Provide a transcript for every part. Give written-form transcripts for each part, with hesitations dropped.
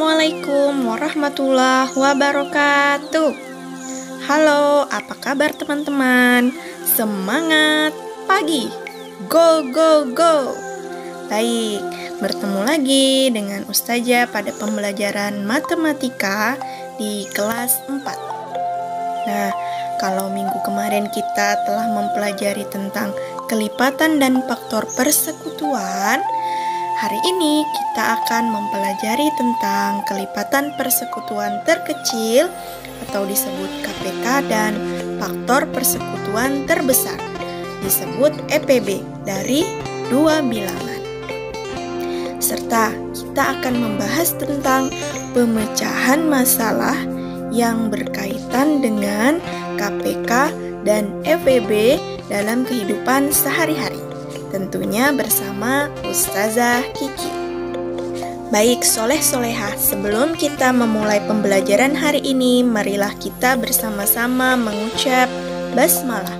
Assalamualaikum warahmatullahi wabarakatuh. Halo, apa kabar teman-teman? Semangat pagi. Go, go, go. Baik, bertemu lagi dengan Ustazah pada pembelajaran matematika di kelas 4. Nah, kalau minggu kemarin kita telah mempelajari tentang kelipatan dan faktor persekutuan, hari ini kita akan mempelajari tentang kelipatan persekutuan terkecil atau disebut KPK dan faktor persekutuan terbesar disebut EPB dari dua bilangan. Serta kita akan membahas tentang pemecahan masalah yang berkaitan dengan KPK dan EPB dalam kehidupan sehari-hari. Tentunya bersama Ustazah Kiki. Baik soleh-solehah, sebelum kita memulai pembelajaran hari ini, marilah kita bersama-sama mengucap basmalah.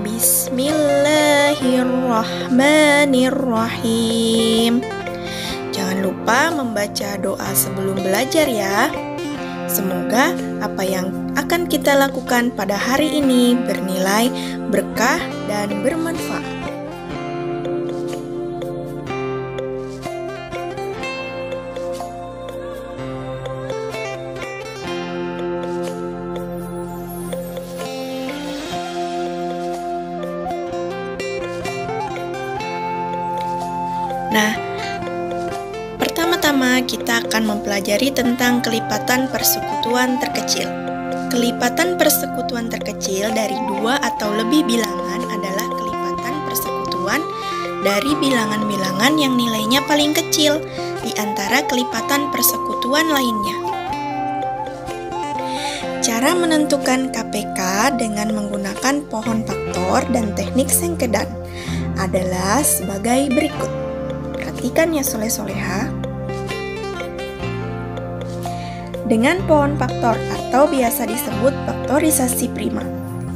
Bismillahirrahmanirrahim. Jangan lupa membaca doa sebelum belajar ya. Semoga apa yang akan kita lakukan pada hari ini bernilai berkah dan bermanfaat. Nah, pertama-tama kita akan mempelajari tentang kelipatan persekutuan terkecil. Kelipatan persekutuan terkecil dari dua atau lebih bilangan adalah kelipatan persekutuan dari bilangan-bilangan yang nilainya paling kecil di antara kelipatan persekutuan lainnya. Cara menentukan KPK dengan menggunakan pohon faktor dan teknik sengkedan adalah sebagai berikut. Perhatikan ya soleh-soleha. Dengan pohon faktor atau biasa disebut faktorisasi prima,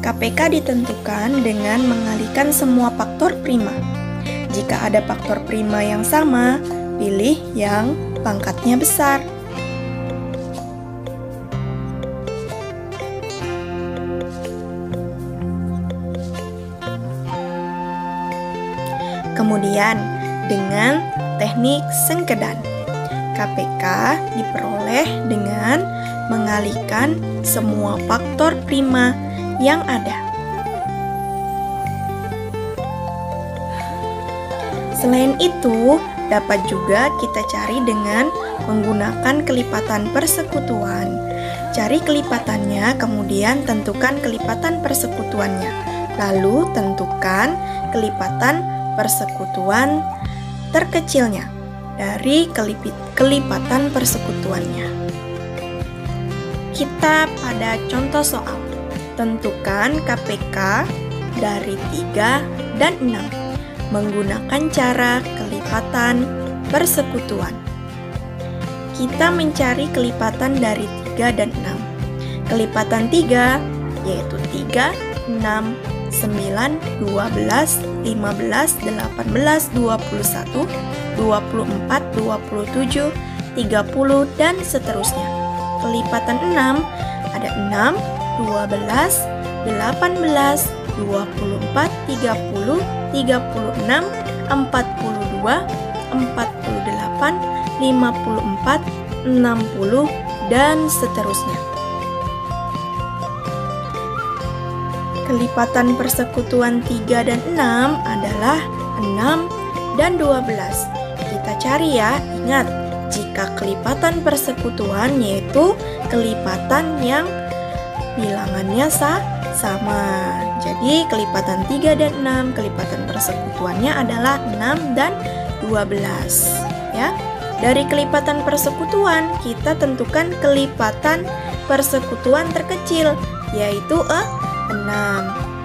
KPK ditentukan dengan mengalihkan semua faktor prima. Jika ada faktor prima yang sama, pilih yang pangkatnya besar. Kemudian, dengan teknik sengkedan, KPK diperoleh dengan mengalihkan semua faktor prima yang ada. Selain itu, dapat juga kita cari dengan menggunakan kelipatan persekutuan. Cari kelipatannya, kemudian tentukan kelipatan persekutuannya. Lalu tentukan kelipatan persekutuan terkecilnya dari kelipatan persekutuannya. Kita pada contoh soal. Tentukan KPK dari 3 dan 6 menggunakan cara kelipatan persekutuan. Kita mencari kelipatan dari 3 dan 6. Kelipatan 3 yaitu 3, 6, 9, 12, 15, 18, 21, 24, 27, 30, dan seterusnya. Kelipatan 6 ada 6, 12, 18, 24, 30, 36, 42, 48, 54, 60, dan seterusnya. Kelipatan persekutuan 3 dan 6 adalah 6 dan 12. Kita cari ya, ingat, jika kelipatan persekutuan yaitu kelipatan yang bilangannya sama. Jadi kelipatan 3 dan 6, kelipatan persekutuannya adalah 6 dan 12. Ya. Dari kelipatan persekutuan, kita tentukan kelipatan persekutuan terkecil, yaitu 6.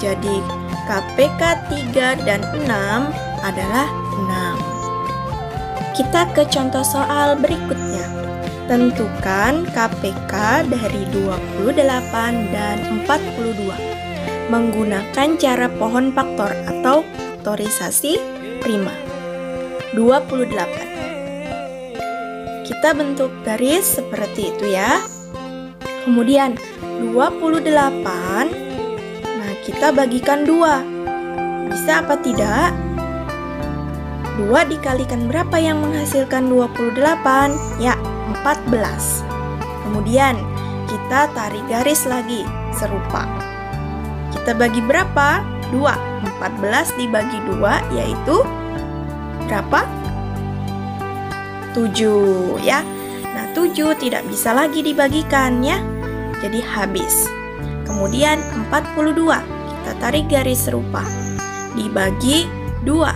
Jadi KPK 3 dan 6 adalah 6. Kita ke contoh soal berikutnya. Tentukan KPK dari 28 dan 42 menggunakan cara pohon faktor atau faktorisasi prima. 28. kita bentuk garis seperti itu ya. Kemudian 28, nah kita bagikan 2. Bisa apa tidak? 2 dikalikan berapa yang menghasilkan 28? Ya, 14. Kemudian kita tarik garis lagi serupa. Kita bagi berapa? 2. 14 dibagi 2 yaitu berapa? 7 ya. Nah, 7 tidak bisa lagi dibagikan ya. Jadi habis. Kemudian 42. Kita tarik garis serupa. Dibagi 2.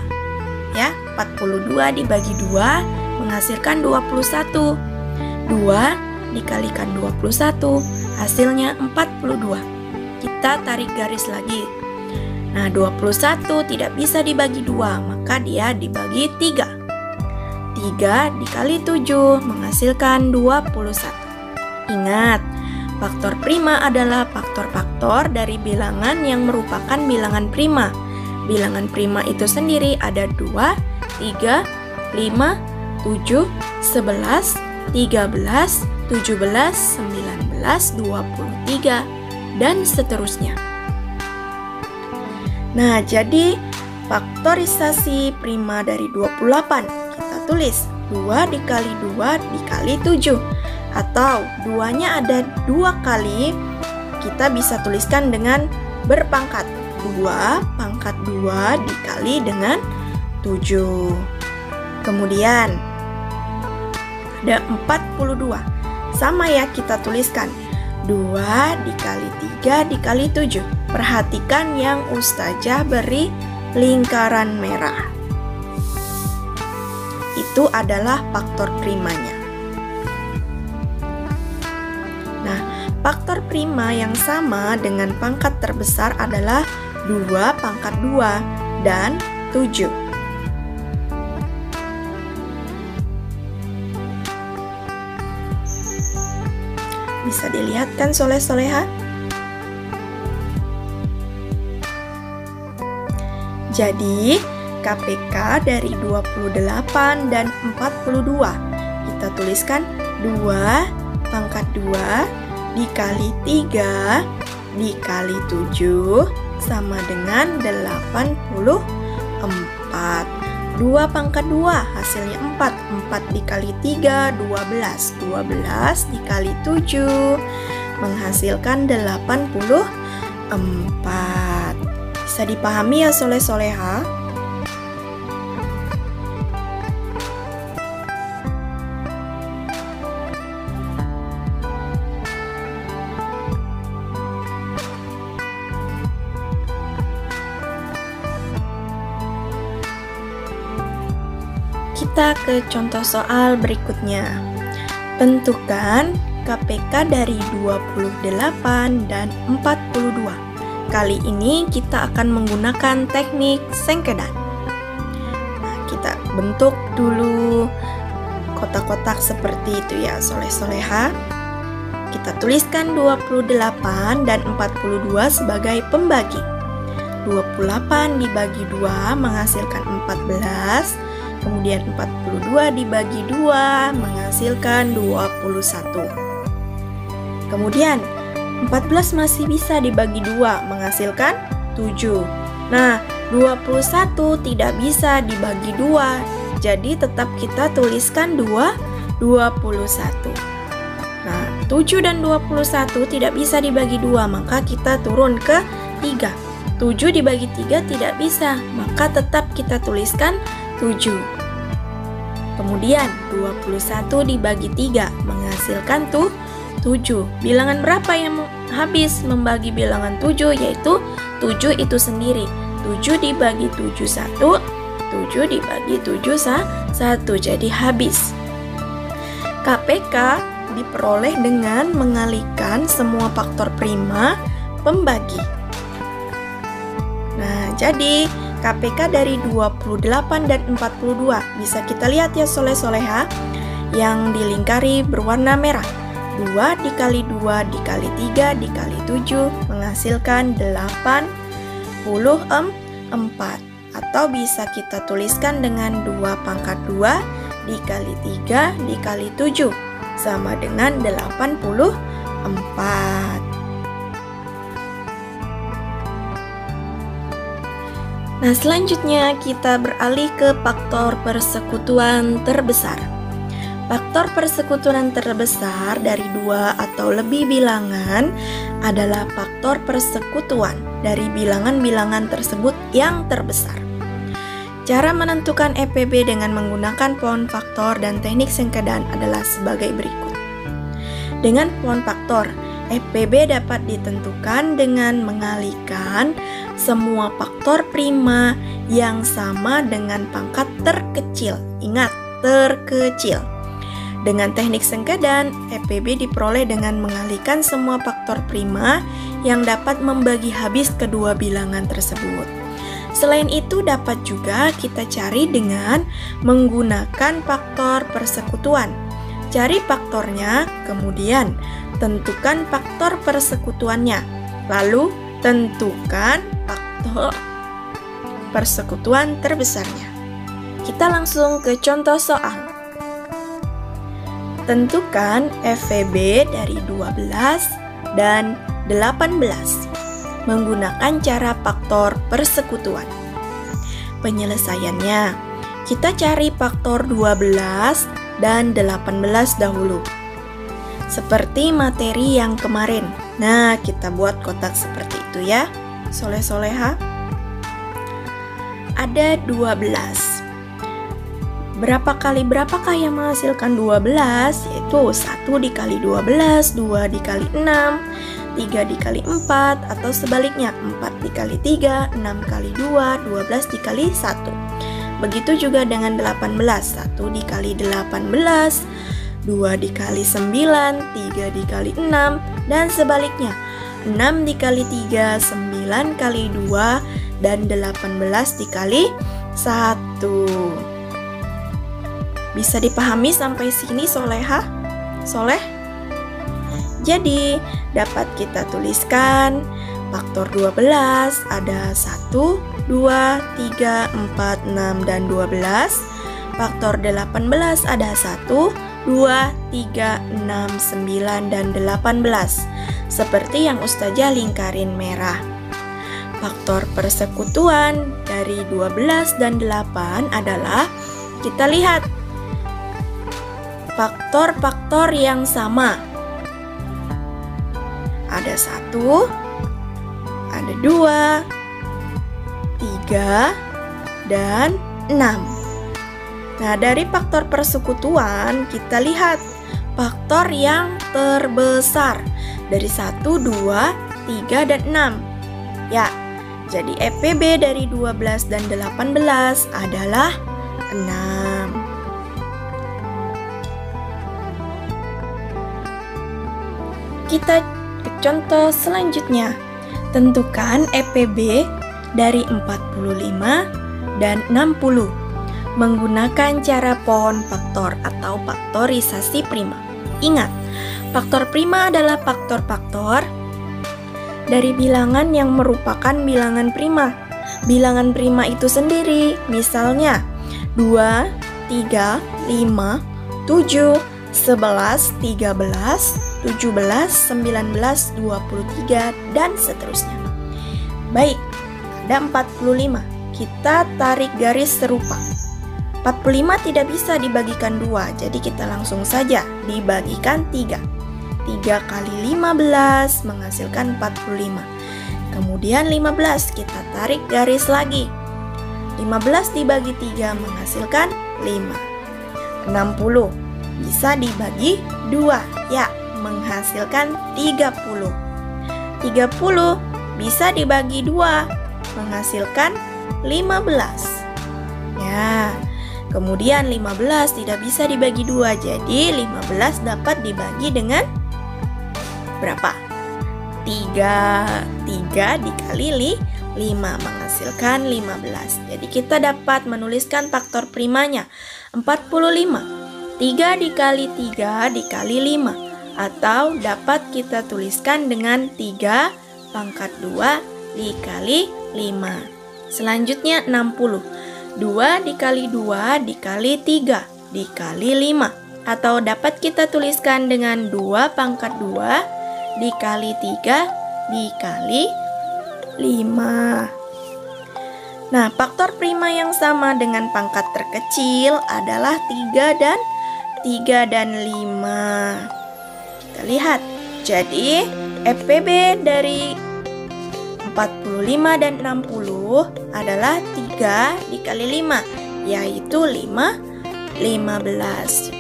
Ya, 42 dibagi 2 menghasilkan 21. 2 dikalikan 21 hasilnya 42. Kita tarik garis lagi. Nah, 21 tidak bisa dibagi 2, maka dia dibagi 3. 3 dikali 7 menghasilkan 21. Ingat, faktor prima adalah faktor-faktor dari bilangan yang merupakan bilangan prima. Bilangan prima itu sendiri ada 2, 3, 5, 7, 11, 13, 17, 19, 23, dan seterusnya. Nah, jadi faktorisasi prima dari 28 kita tulis 2 dikali 2 dikali 7. Atau 2-nya ada 2 kali, kita bisa tuliskan dengan berpangkat 2 pangkat 2 dikali dengan 7. Kemudian ada 42. Sama ya, kita tuliskan 2 dikali 3 dikali 7. Perhatikan yang Ustazah beri lingkaran merah. Itu adalah faktor primanya. Nah, faktor prima yang sama dengan pangkat terbesar adalah 2 pangkat 2 dan 7. Bisa dilihat kan soleh-soleha? Jadi, KPK dari 28 dan 42 kita tuliskan 2 pangkat 2 dikali 3 dikali 7 sama dengan 84. 2 pangkat 2 hasilnya 4. 4 dikali 3, 12. 12 dikali 7 menghasilkan 84. Bisa dipahami ya soleh-soleha? Kita ke contoh soal berikutnya. Tentukan KPK dari 28 dan 42. Kali ini kita akan menggunakan teknik sengkedan. Nah, kita bentuk dulu kotak-kotak seperti itu ya, soleh-soleha. Kita tuliskan 28 dan 42 sebagai pembagi. 28 dibagi 2 menghasilkan 14. Kemudian 42 dibagi 2 menghasilkan 21. Kemudian 14 masih bisa dibagi 2 menghasilkan 7. Nah, 21 tidak bisa dibagi 2. Jadi tetap kita tuliskan 21. Nah, 7 dan 21 tidak bisa dibagi 2, maka kita turun ke 3. 7 dibagi 3 tidak bisa, maka tetap kita tuliskan 7. Kemudian 21 dibagi 3 menghasilkan 7. Bilangan berapa yang habis membagi bilangan 7? Yaitu 7 itu sendiri. 7 dibagi 7 1, 7 dibagi 7 1, jadi habis. KPK diperoleh dengan mengalihkan semua faktor prima pembagi. Nah, jadi KPK dari 28 dan 42 bisa kita lihat ya soleh-soleha, yang dilingkari berwarna merah. 2 dikali 2 dikali 3 dikali 7 menghasilkan 84. Atau bisa kita tuliskan dengan 2 pangkat 2 dikali 3 dikali 7 sama dengan 84. Nah, selanjutnya kita beralih ke faktor persekutuan terbesar. Faktor persekutuan terbesar dari 2 atau lebih bilangan adalah faktor persekutuan dari bilangan-bilangan tersebut yang terbesar. Cara menentukan EPB dengan menggunakan pohon faktor dan teknik sengkedan adalah sebagai berikut. Dengan pohon faktor, EPB dapat ditentukan dengan mengalihkan semua faktor prima yang sama dengan pangkat terkecil. Ingat, terkecil. Dengan teknik sengkedan, EPB diperoleh dengan mengalihkan semua faktor prima yang dapat membagi habis kedua bilangan tersebut. Selain itu, dapat juga kita cari dengan menggunakan faktor persekutuan. Cari faktornya, kemudian tentukan faktor persekutuannya, lalu tentukan faktor persekutuan terbesarnya. Kita langsung ke contoh soal. Tentukan EPB dari 12 dan 18 menggunakan cara faktor persekutuan. Penyelesaiannya, kita cari faktor 12 dan 18 dahulu. Seperti materi yang kemarin. Nah, kita buat kotak seperti itu ya, soleh-soleha. Ada 12. Berapakah yang menghasilkan 12? Yaitu 1 dikali 12, 2 dikali 6, 3 dikali 4, atau sebaliknya 4 dikali 3, 6 kali 2, 12 dikali 1. Begitu juga dengan 18, 1 dikali 18, 2 dikali 9, 3 dikali 6, dan sebaliknya 6 dikali 3, 9 kali 2, dan 18 dikali 1. Bisa dipahami sampai sini, soleha? Soleh? Jadi, dapat kita tuliskan faktor 12 ada 1, 2, 3, 4, 6, dan 12. Faktor 18 ada 1, 2, 3, 6, 9, dan 18. Seperti yang Ustazah lingkarin merah. Faktor persekutuan dari 12 dan 8 adalah, kita lihat, faktor-faktor yang sama. Ada 1, ada 2, 3, dan 6. Nah, dari faktor persekutuan kita lihat faktor yang terbesar dari 1, 2, 3, dan 6. Ya, jadi EPB dari 12 dan 18 adalah 6. Kita ke contoh selanjutnya. Tentukan EPB dari 45 dan 60 menggunakan cara pohon faktor atau faktorisasi prima. Ingat, faktor prima adalah faktor-faktor dari bilangan yang merupakan bilangan prima. Bilangan prima itu sendiri, misalnya 2, 3, 5, 7, 11, 13, 17, 19, 23, dan seterusnya. Baik, ada 45. Kita tarik garis serupa. 45 tidak bisa dibagikan 2, jadi kita langsung saja dibagikan 3. 3 kali 15 menghasilkan 45. Kemudian 15 kita tarik garis lagi. 15 dibagi 3 menghasilkan 5. 60 bisa dibagi 2, ya, menghasilkan 30. 30 bisa dibagi 2, menghasilkan 15. Ya, kemudian 15 tidak bisa dibagi 2, jadi 15 dapat dibagi dengan berapa? 3 dikali 5 menghasilkan 15. Jadi kita dapat menuliskan faktor primanya 45. 3 dikali 3 dikali 5, atau dapat kita tuliskan dengan 3 pangkat 2 dikali 5. Selanjutnya 60. 2 dikali 2 dikali 3, dikali 5. Atau dapat kita tuliskan dengan 2 pangkat 2 dikali 3 dikali 5. Nah, faktor prima yang sama dengan pangkat terkecil adalah 3 dan 5. Kita lihat. Jadi, FPB dari 45 dan 60 adalah 3 dikali 5, yaitu 15.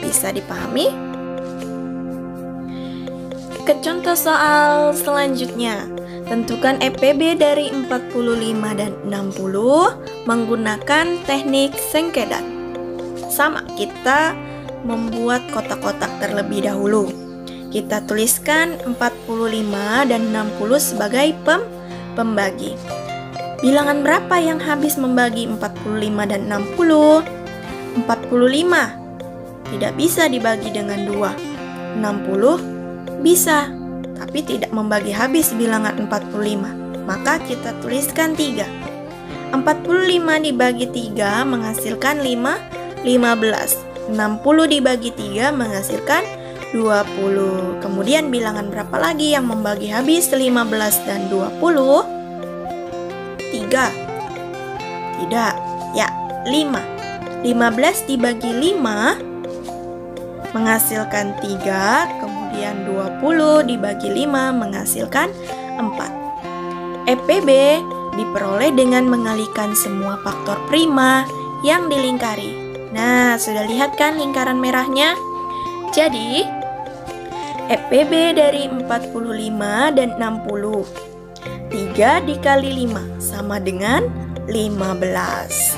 Bisa dipahami? Ke contoh soal selanjutnya. Tentukan FPB dari 45 dan 60 menggunakan teknik sengkedan. Sama, kita membuat kotak-kotak terlebih dahulu. Kita tuliskan 45 dan 60 sebagai pembagi. Bilangan berapa yang habis membagi 45 dan 60? 45 tidak bisa dibagi dengan 2. 60 bisa, tapi tidak membagi habis bilangan 45. Maka kita tuliskan 3. 45 dibagi 3 menghasilkan 15. 60 dibagi 3 menghasilkan 20. Kemudian bilangan berapa lagi yang membagi habis 15 dan 20? 3. Tidak, ya 5. 15 dibagi 5 menghasilkan 3, kemudian 20 dibagi 5 menghasilkan 4. FPB diperoleh dengan mengalihkan semua faktor prima yang dilingkari. Nah, sudah lihat kan lingkaran merahnya? Jadi, FPB dari 45 dan 60. 3 dikali 5 sama dengan 15.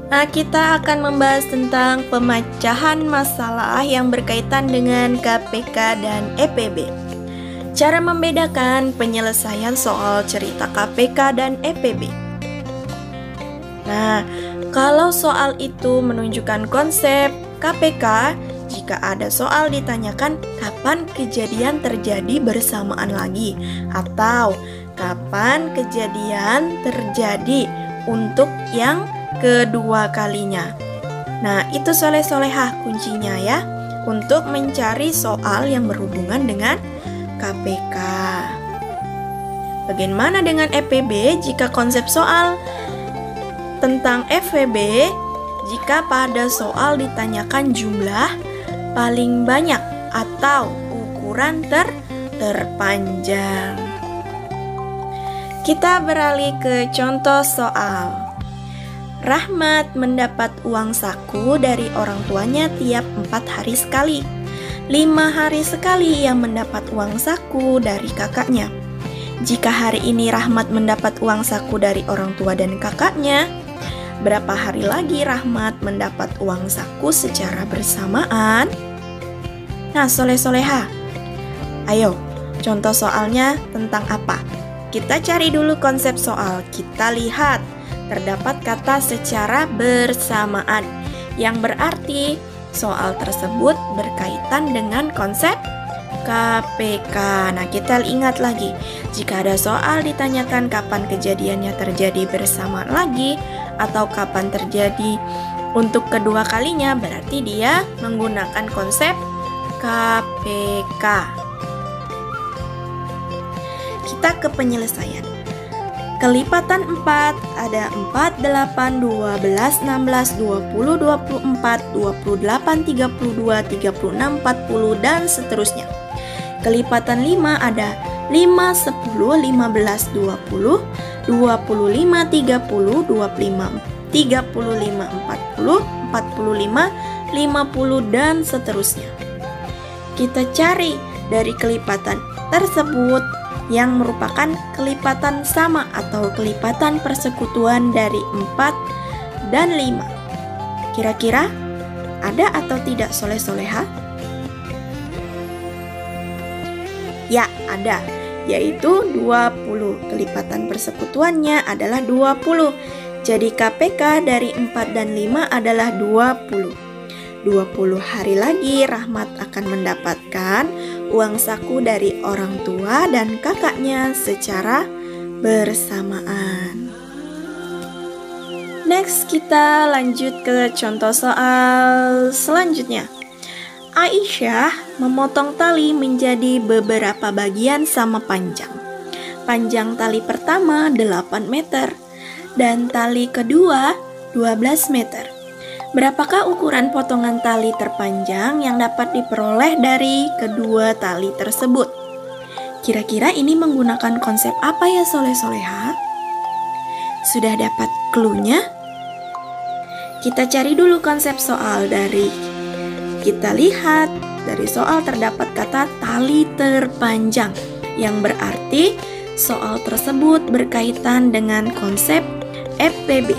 Nah, kita akan membahas tentang pemecahan masalah yang berkaitan dengan KPK dan FPB. Cara membedakan penyelesaian soal cerita KPK dan FPB. Nah, kalau soal itu menunjukkan konsep KPK, jika ada soal ditanyakan kapan kejadian terjadi bersamaan lagi atau kapan kejadian terjadi untuk yang kedua kalinya. Nah, itu soleh-solehah kuncinya ya untuk mencari soal yang berhubungan dengan KPK. Bagaimana dengan FPB jika konsep soal tentang FPB? Jika pada soal ditanyakan jumlah paling banyak atau ukuran terpanjang. Kita beralih ke contoh soal. Rahmat mendapat uang saku dari orang tuanya tiap 4 hari sekali. 5 hari sekali ia mendapat uang saku dari kakaknya. Jika hari ini Rahmat mendapat uang saku dari orang tua dan kakaknya, berapa hari lagi Rahmat mendapat uang saku secara bersamaan? Nah, soleh-soleha. Ayo, contoh soalnya tentang apa? Kita cari dulu konsep soal. Kita lihat terdapat kata secara bersamaan, yang berarti soal tersebut berkaitan dengan konsep KPK. Nah, kita ingat lagi, jika ada soal ditanyakan kapan kejadiannya terjadi bersamaan lagi atau kapan terjadi untuk kedua kalinya, berarti dia menggunakan konsep KPK. Kita ke penyelesaian. Kelipatan 4 ada 4, 8, 12, 16, 20, 24, 28, 32, 36, 40, dan seterusnya. Kelipatan 5 ada 5, 10, 15, 20, 25, 30, 25, 35, 40, 45, 50, dan seterusnya. Kita cari dari kelipatan tersebut yang merupakan kelipatan sama atau kelipatan persekutuan dari 4 dan 5. Kira-kira ada atau tidak soleh-soleha? Ya, ada, yaitu 20. Kelipatan persekutuannya adalah 20. Jadi KPK dari 4 dan 5 adalah 20. 20 hari lagi Rahmat akan mendapatkan uang saku dari orang tua dan kakaknya secara bersamaan. Next, kita lanjut ke contoh soal selanjutnya. Aisyah memotong tali menjadi beberapa bagian sama panjang. Panjang tali pertama 8 meter dan tali kedua 12 meter. Berapakah ukuran potongan tali terpanjang yang dapat diperoleh dari kedua tali tersebut? Kira-kira ini menggunakan konsep apa ya Soleh-Soleha? Sudah dapat clue-nya? Kita cari dulu konsep soal. Kita lihat dari soal terdapat kata tali terpanjang, yang berarti soal tersebut berkaitan dengan konsep FPB.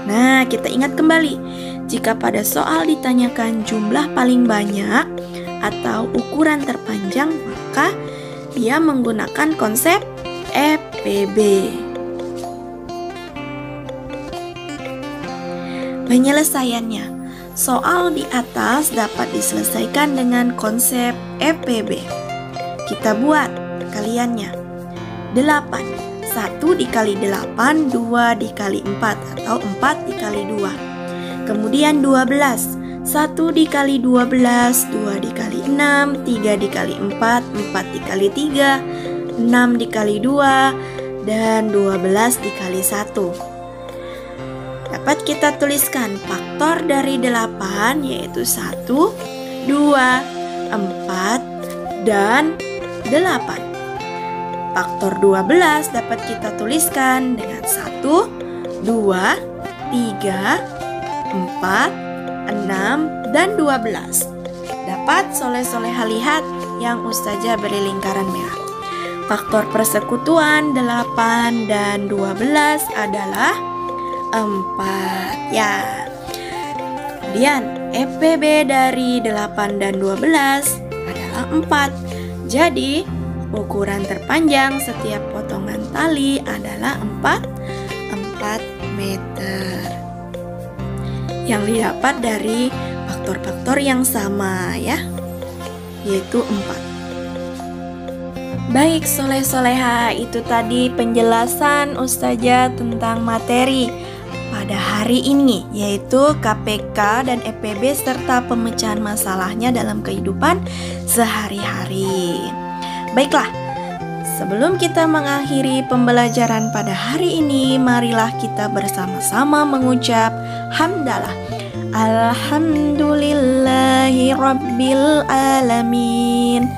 Nah, kita ingat kembali, jika pada soal ditanyakan jumlah paling banyak atau ukuran terpanjang, maka dia menggunakan konsep FPB. Penyelesaiannya, soal di atas dapat diselesaikan dengan konsep FPB. Kita buat kaliannya. 8, 1 dikali 8, 2 dikali 4 atau 4 dikali 2. Kemudian 12, 1 dikali 12, 2 dikali 6, 3 dikali 4, 4 dikali 3, 6 dikali 2, dan 12 dikali 1. Dapat kita tuliskan faktor dari 8 yaitu 1, 2, 4, dan 8. Faktor 12 dapat kita tuliskan dengan 1, 2, 3, 4, 6, dan 12. Dapat Soleh-Soleha lihat yang Ustazah beri lingkaran merah. Faktor persekutuan 8 dan 12 adalah 4 ya. Kemudian FPB dari 8 dan 12 adalah 4. Jadi ukuran terpanjang setiap potongan tali adalah 4 meter. Yang didapat dari faktor-faktor yang sama ya, yaitu 4. Baik Soleh-Soleha, itu tadi penjelasan Ustazah tentang materi pada hari ini, yaitu KPK dan FPB serta pemecahan masalahnya dalam kehidupan sehari-hari. Baiklah, sebelum kita mengakhiri pembelajaran pada hari ini, marilah kita bersama-sama mengucap hamdalah. Alhamdulillahi Rabbil Alamin.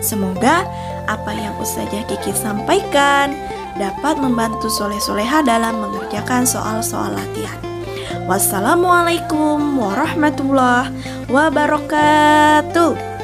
Semoga apa yang Ustazah Kiki sampaikan dapat membantu Soleh-Soleha dalam mengerjakan soal-soal latihan. Wassalamualaikum warahmatullahi wabarakatuh.